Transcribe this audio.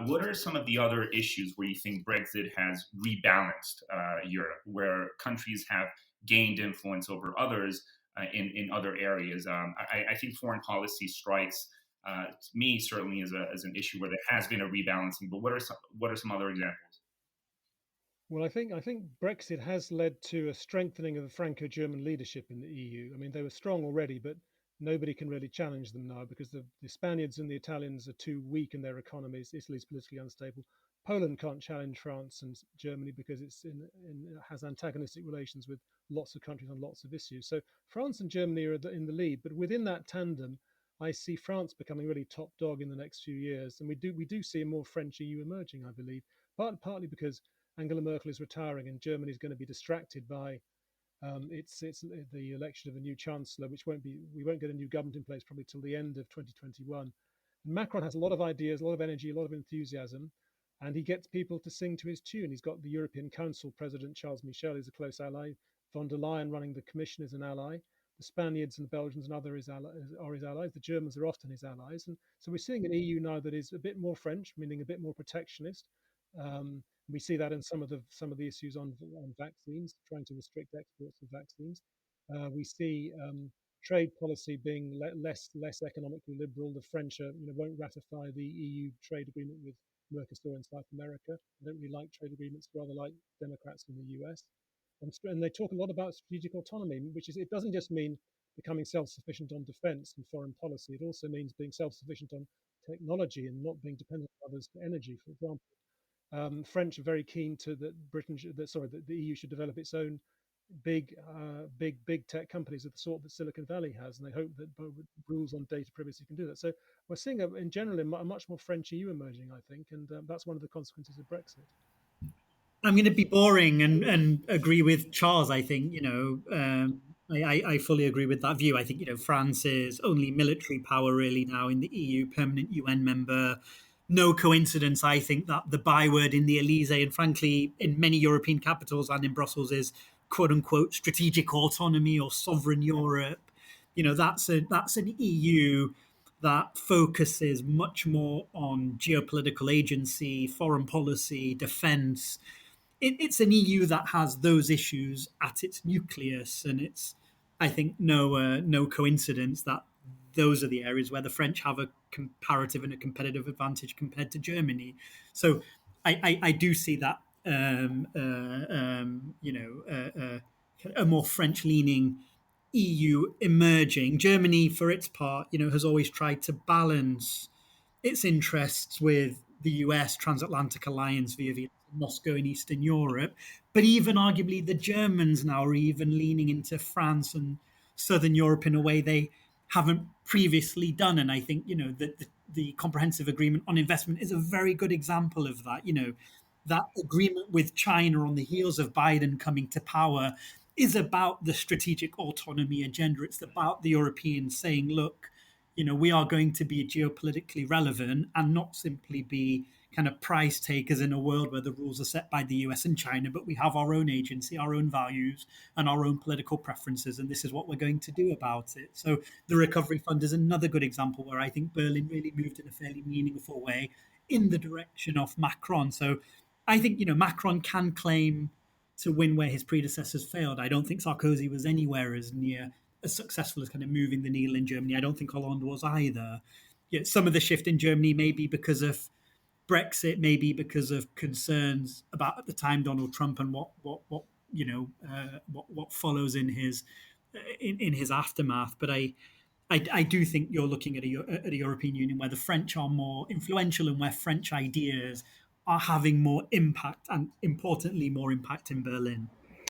What are some of the other issues where you think Brexit has rebalanced Europe, where countries have gained influence over others in other areas? I think foreign policy strikes me certainly as an issue where there has been a rebalancing. But what are some other examples? Well, I think Brexit has led to a strengthening of the Franco-German leadership in the EU. I mean, they were strong already, but nobody can really challenge them now because the Spaniards and the Italians are too weak in their economies. Italy's politically unstable. Poland can't challenge France and Germany because has antagonistic relations with lots of countries on lots of issues. So France and Germany are in the lead, but within that tandem, I see France becoming really top dog in the next few years, and we do see a more French EU emerging, I believe, partly because Angela Merkel is retiring, and Germany is going to be distracted by it's the election of a new chancellor, which we won't get a new government in place probably till the end of 2021. And Macron has a lot of ideas, a lot of energy, a lot of enthusiasm, and he gets people to sing to his tune. He's got the European Council President Charles Michel is a close ally. Von der Leyen running the Commission is an ally. The Spaniards and the Belgians and others are his allies. The Germans are often his allies, and so we're seeing an EU now that is a bit more French, meaning a bit more protectionist. We see that in some of the issues on vaccines, trying to restrict exports of vaccines. We see trade policy being less economically liberal. The French won't ratify the EU trade agreement with Mercosur in South America. They don't really like trade agreements, rather like Democrats in the US. And they talk a lot about strategic autonomy, which is it doesn't just mean becoming self-sufficient on defense and foreign policy. It also means being self-sufficient on technology and not being dependent on others for energy. For example, French are very keen to that that the EU should develop its own big tech companies of the sort that Silicon Valley has, and they hope that rules on data privacy can do that. So we're seeing, in general, a much more French EU emerging, I think, and that's one of the consequences of Brexit. I'm going to be boring and agree with Charles. I think I fully agree with that view. I think France is only military power really now in the EU, permanent UN member. No coincidence, I think, that the byword in the Elysee and frankly in many European capitals and in Brussels is quote unquote strategic autonomy or sovereign Europe. That's an EU that focuses much more on geopolitical agency, foreign policy, defense. It's an EU that has those issues at its nucleus, and it's, I think, no coincidence that those are the areas where the French have a comparative and a competitive advantage compared to Germany. So I do see that a more French-leaning EU emerging. Germany, for its part, has always tried to balance its interests with the US transatlantic alliance via Moscow in Eastern Europe. But even arguably, the Germans now are even leaning into France and Southern Europe in a way they haven't previously done. And I think, that the comprehensive agreement on investment is a very good example of that. That agreement with China on the heels of Biden coming to power is about the strategic autonomy agenda. It's about the Europeans saying, look, we are going to be geopolitically relevant and not simply be kind of price takers in a world where the rules are set by the US and China, but we have our own agency, our own values, and our own political preferences, and this is what we're going to do about it. So the Recovery Fund is another good example where I think Berlin really moved in a fairly meaningful way in the direction of Macron. So I think, Macron can claim to win where his predecessors failed. I don't think Sarkozy was anywhere as near as successful as kind of moving the needle in Germany. I don't think Hollande was either. Yet some of the shift in Germany may be because of Brexit, maybe because of concerns about at the time Donald Trump and what follows in his aftermath. But I do think you're looking at a European Union where the French are more influential and where French ideas are having more impact and, importantly, more impact in Berlin.